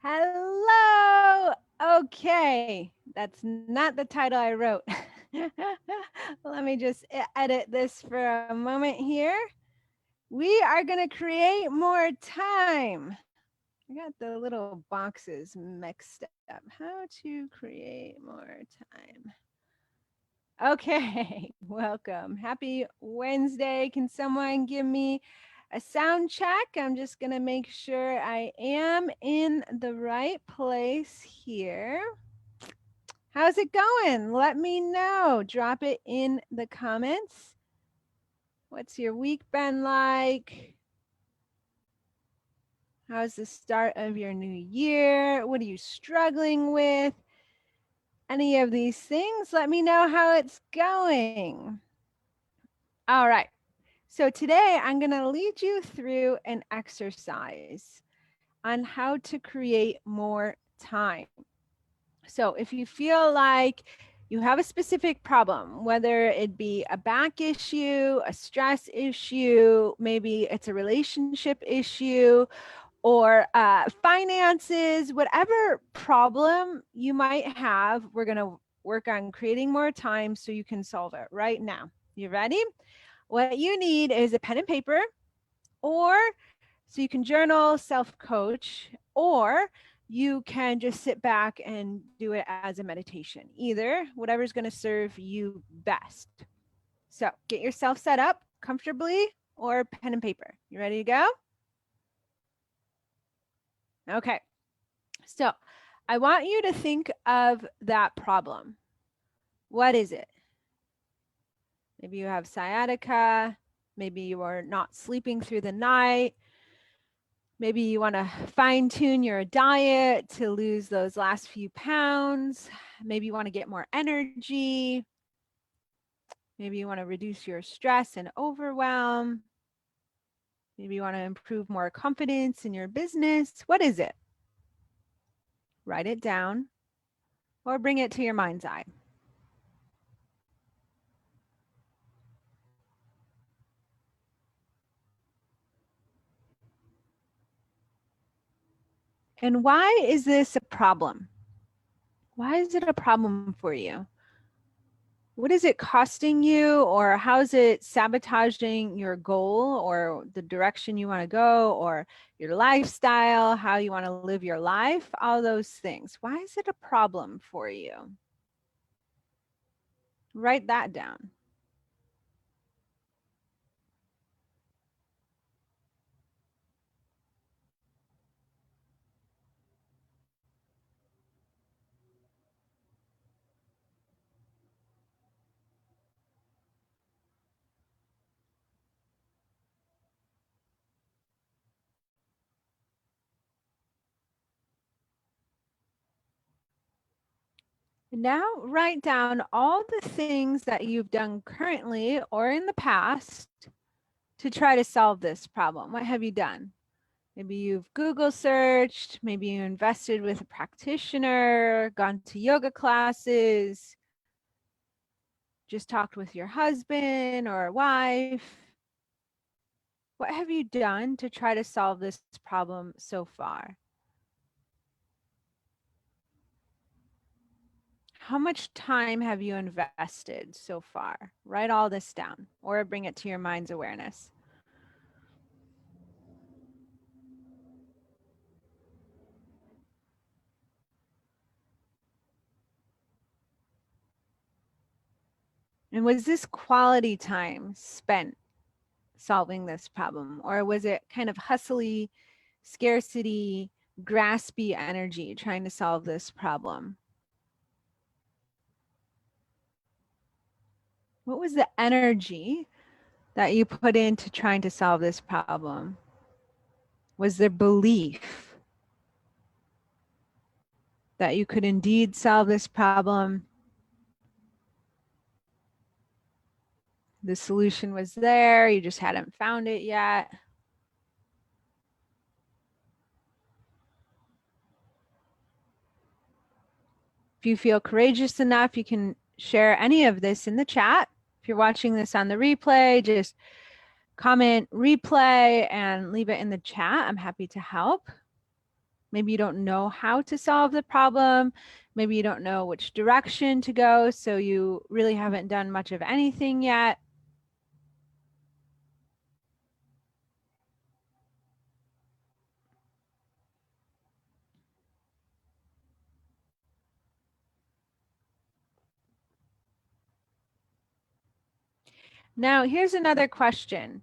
Hello. Okay, that's not the title I wrote. Let me just edit this for a moment here. We are going to create more time. I got the little boxes mixed up. How to create more time. Okay, welcome. Happy Wednesday. Can someone give me a sound check? I'm just going to make sure I am in the right place here. How's it going? Let me know. Drop it in the comments. What's your week been like? How's the start of your new year? What are you struggling with? Any of these things? Let me know how it's going. All right. So today I'm going to lead you through an exercise on how to create more time. So if you feel like you have a specific problem, whether it be a back issue, a stress issue, maybe it's a relationship issue, or finances, whatever problem you might have, we're going to work on creating more time so you can solve it right now. You ready? What you need is a pen and paper, or so you can journal, self-coach, or you can just sit back and do it as a meditation. Either, whatever's going to serve you best. So get yourself set up comfortably, or pen and paper. You ready to go? Okay. So I want you to think of that problem. What is it? Maybe you have sciatica. Maybe you are not sleeping through the night. Maybe you want to fine tune your diet to lose those last few pounds. Maybe you want to get more energy. Maybe you want to reduce your stress and overwhelm. Maybe you want to improve more confidence in your business. What is it? Write it down or bring it to your mind's eye. And why is this a problem? Why is it a problem for you? What is it costing you, or how is it sabotaging your goal or the direction you want to go, or your lifestyle, how you want to live your life, all those things? Why is it a problem for you? Write that down. Now write down all the things that you've done currently or in the past to try to solve this problem. What have you done? Maybe you've Google searched, maybe you invested with a practitioner, gone to yoga classes, just talked with your husband or wife. What have you done to try to solve this problem so far? How much time have you invested so far? Write all this down or bring it to your mind's awareness. And was this quality time spent solving this problem? Or was it kind of hustly, scarcity, graspy energy trying to solve this problem? What was the energy that you put into trying to solve this problem? Was there belief that you could indeed solve this problem? The solution was there, you just hadn't found it yet. If you feel courageous enough, you can share any of this in the chat. If you're watching this on the replay, just comment replay and leave it in the chat. I'm happy to help. Maybe you don't know how to solve the problem. Maybe you don't know which direction to go, so you really haven't done much of anything yet. Now, here's another question.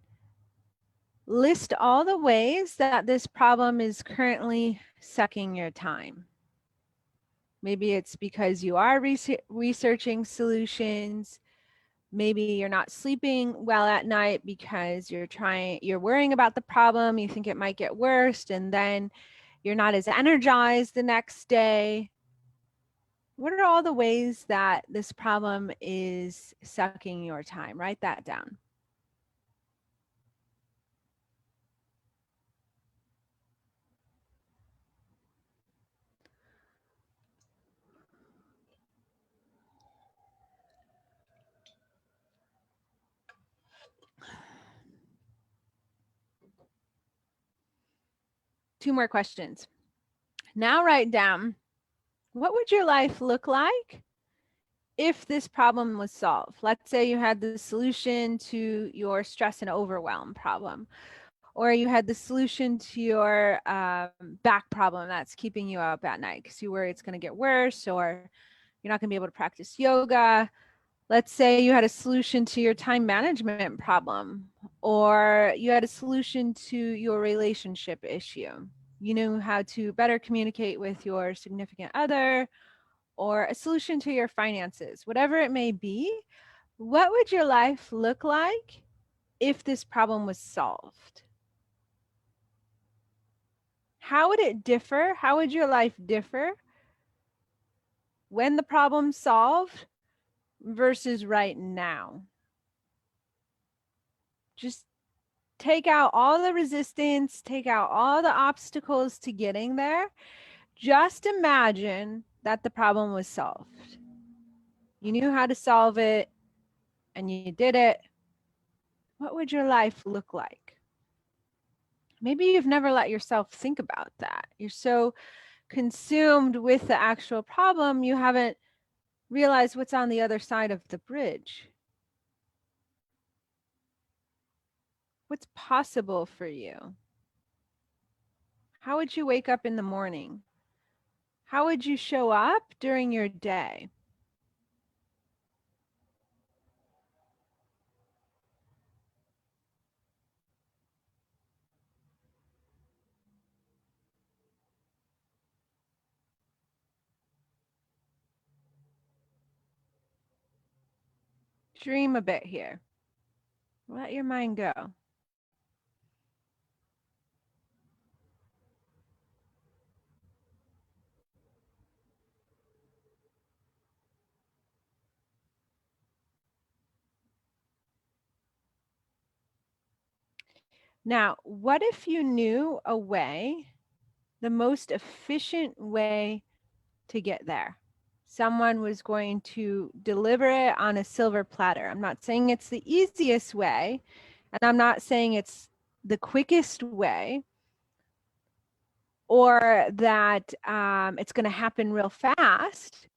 List all the ways that this problem is currently sucking your time. Maybe it's because you are researching solutions. Maybe you're not sleeping well at night because you're worrying about the problem. You think it might get worse, and then you're not as energized the next day. What are all the ways that this problem is sucking your time? Write that down. Two more questions. Now write down, what would your life look like if this problem was solved? Let's say you had the solution to your stress and overwhelm problem, or you had the solution to your back problem that's keeping you up at night because you worry it's going to get worse, or you're not going to be able to practice yoga. Let's say you had a solution to your time management problem, or you had a solution to your relationship issue. You knew how to better communicate with your significant other, or a solution to your finances. Whatever it may be, what would your life look like if this problem was solved? How would it differ? How would your life differ when the problem's solved versus right now? Just take out all the resistance, take out all the obstacles to getting there. Just imagine that the problem was solved. You knew how to solve it and you did it. What would your life look like? Maybe you've never let yourself think about that. You're so consumed with the actual problem, you haven't realized what's on the other side of the bridge. What's possible for you? How would you wake up in the morning? How would you show up during your day? Dream a bit here. Let your mind go. Now, what if you knew a way, the most efficient way to get there? Someone was going to deliver it on a silver platter. I'm not saying it's the easiest way, and I'm not saying it's the quickest way, or that it's going to happen real fast.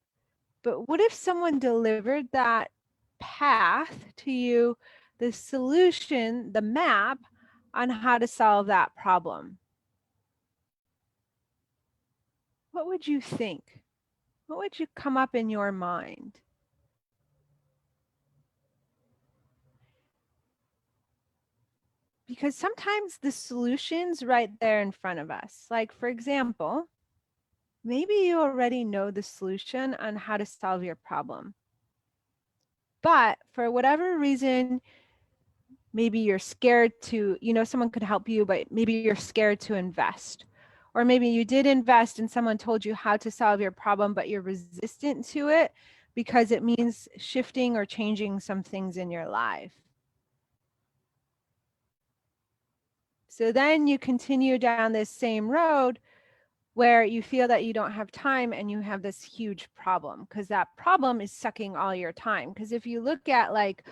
But what if someone delivered that path to you, the solution, the map on how to solve that problem? What would you think? What would you come up in your mind? Because sometimes the solution's right there in front of us. Like, for example, maybe you already know the solution on how to solve your problem. But for whatever reason, maybe you're scared to, someone could help you, but maybe you're scared to invest. Or maybe you did invest and someone told you how to solve your problem, but you're resistant to it because it means shifting or changing some things in your life. So then you continue down this same road where you feel that you don't have time and you have this huge problem because that problem is sucking all your time. Because if you look at like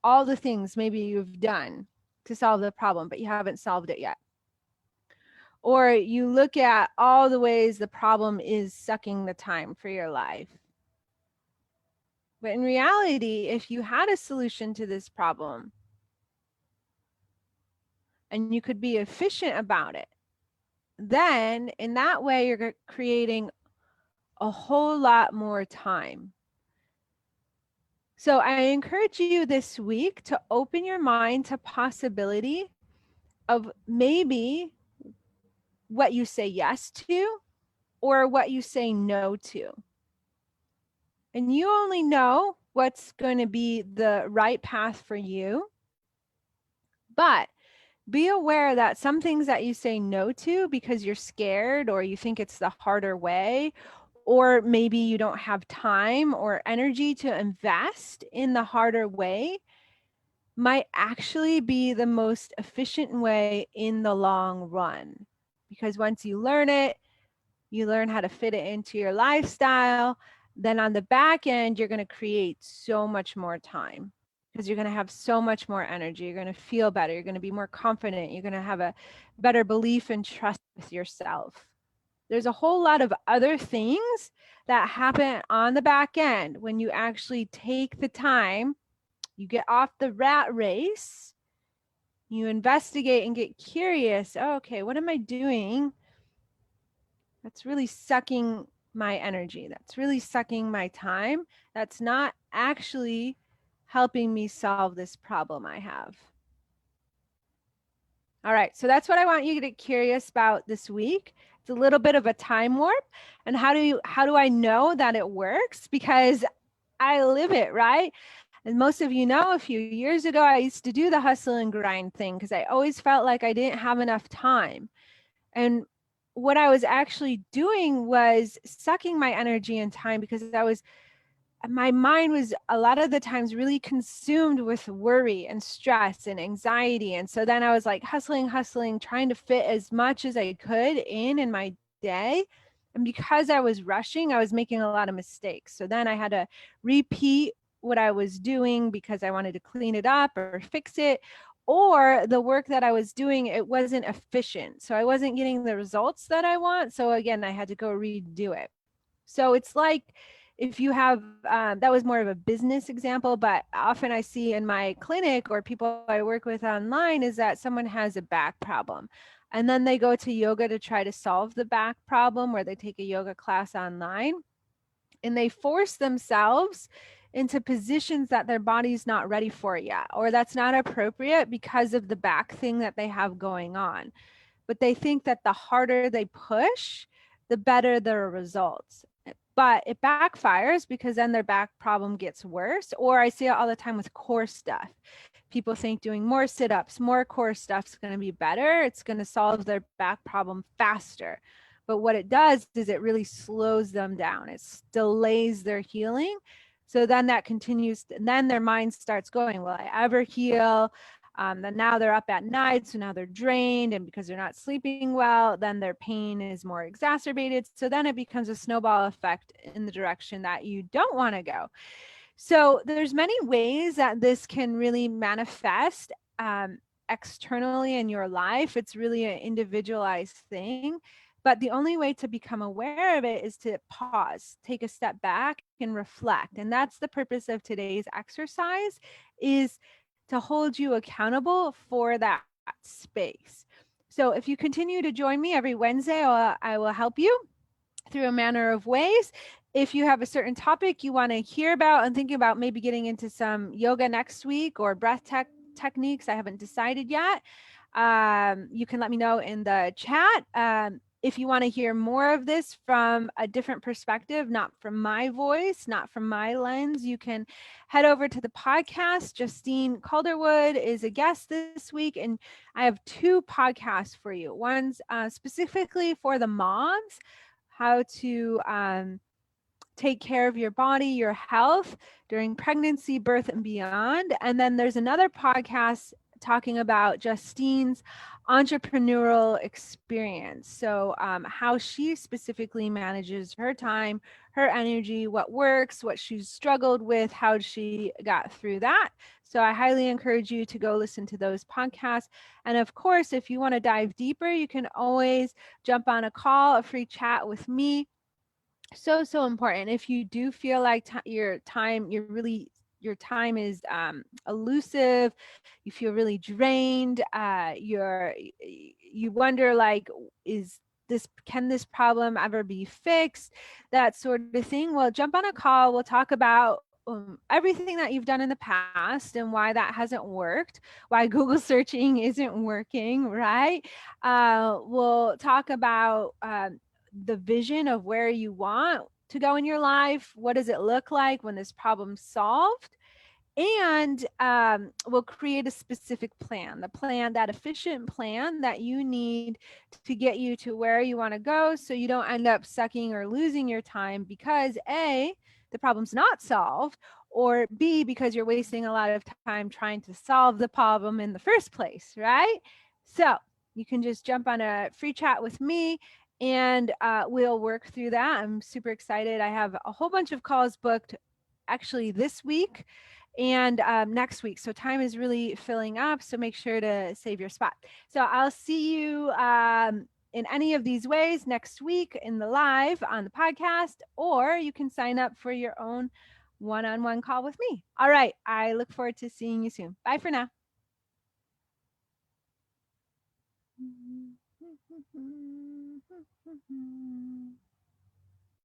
all the things maybe you've done to solve the problem, but you haven't solved it yet. or you look at all the ways the problem is sucking the time for your life. But in reality, if you had a solution to this problem and you could be efficient about it, then in that way, you're creating a whole lot more time. So I encourage you this week to open your mind to possibility of maybe what you say yes to or what you say no to. And you only know what's going to be the right path for you. But be aware that some things that you say no to because you're scared or you think it's the harder way, or maybe you don't have time or energy to invest in the harder way, might actually be the most efficient way in the long run. Because once you learn it, you learn how to fit it into your lifestyle. Then on the back end, you're going to create so much more time because you're going to have so much more energy. You're going to feel better. You're going to be more confident. You're going to have a better belief and trust with yourself. There's a whole lot of other things that happen on the back end when you actually take the time, you get off the rat race, you investigate and get curious. Oh, okay, what am I doing that's really sucking my energy? That's really sucking my time. That's not actually helping me solve this problem I have. All right, so that's what I want you to get curious about this week. It's a little bit of a time warp. And how do I know that it works? Because I live it, right? And most of you know, a few years ago, I used to do the hustle and grind thing because I always felt like I didn't have enough time. And what I was actually doing was sucking my energy and time because my mind was a lot of the times really consumed with worry and stress and anxiety. And so then I was like hustling, trying to fit as much as I could in my day. And because I was rushing, I was making a lot of mistakes. So then I had to repeat what I was doing because I wanted to clean it up or fix it. Or the work that I was doing, it wasn't efficient. So I wasn't getting the results that I want. So again, I had to go redo it. So it's like if you have, that was more of a business example, but often I see in my clinic or people I work with online is that someone has a back problem. And then they go to yoga to try to solve the back problem, or they take a yoga class online and they force themselves into positions that their body's not ready for yet, or that's not appropriate because of the back thing that they have going on. But they think that the harder they push, the better their results. But it backfires because then their back problem gets worse. Or I see it all the time with core stuff. People think doing more sit-ups, more core stuff is going to be better. It's going to solve their back problem faster. But what it does is it really slows them down. It delays their healing. So then that continues, and then their mind starts going, will I ever heal? Then now they're up at night, so now they're drained, and because they're not sleeping well, then their pain is more exacerbated. So then it becomes a snowball effect in the direction that you don't want to go. So there's many ways that this can really manifest externally in your life. It's really an individualized thing. But the only way to become aware of it is to pause, take a step back and reflect. And that's the purpose of today's exercise, is to hold you accountable for that space. So if you continue to join me every Wednesday, I will help you through a manner of ways. If you have a certain topic you want to hear about and thinking about maybe getting into some yoga next week or breath techniques, I haven't decided yet. You can let me know in the chat. If you want to hear more of this from a different perspective, not from my voice, not from my lens, you can head over to the podcast. Justine Calderwood is a guest this week, and I have two podcasts for you. One's specifically for the moms, how to take care of your body, your health during pregnancy, birth, and beyond. And then there's another podcast talking about Justine's entrepreneurial experience. So how she specifically manages her time, her energy, what works, what she's struggled with, how she got through that. So I highly encourage you to go listen to those podcasts. And of course, if you want to dive deeper, you can always jump on a call, a free chat with me. So important. If you do feel like your time is elusive, you feel really drained, you wonder, like, is can this problem ever be fixed, that sort of thing, well, jump on a call. We'll talk about everything that you've done in the past and why that hasn't worked, why Google searching isn't working, right? We'll talk about the vision of where you want to go in your life. What does it look like when this problem's solved? And we'll create a specific plan, that efficient plan that you need to get you to where you want to go, so you don't end up sucking or losing your time because A, the problem's not solved, or B, because you're wasting a lot of time trying to solve the problem in the first place, right? So you can just jump on a free chat with me, and we'll work through that. I'm super excited. I have a whole bunch of calls booked actually this week and next week. So time is really filling up. So make sure to save your spot. So I'll see you in any of these ways next week in the live on the podcast, or you can sign up for your own one-on-one call with me. All right. I look forward to seeing you soon. Bye for now.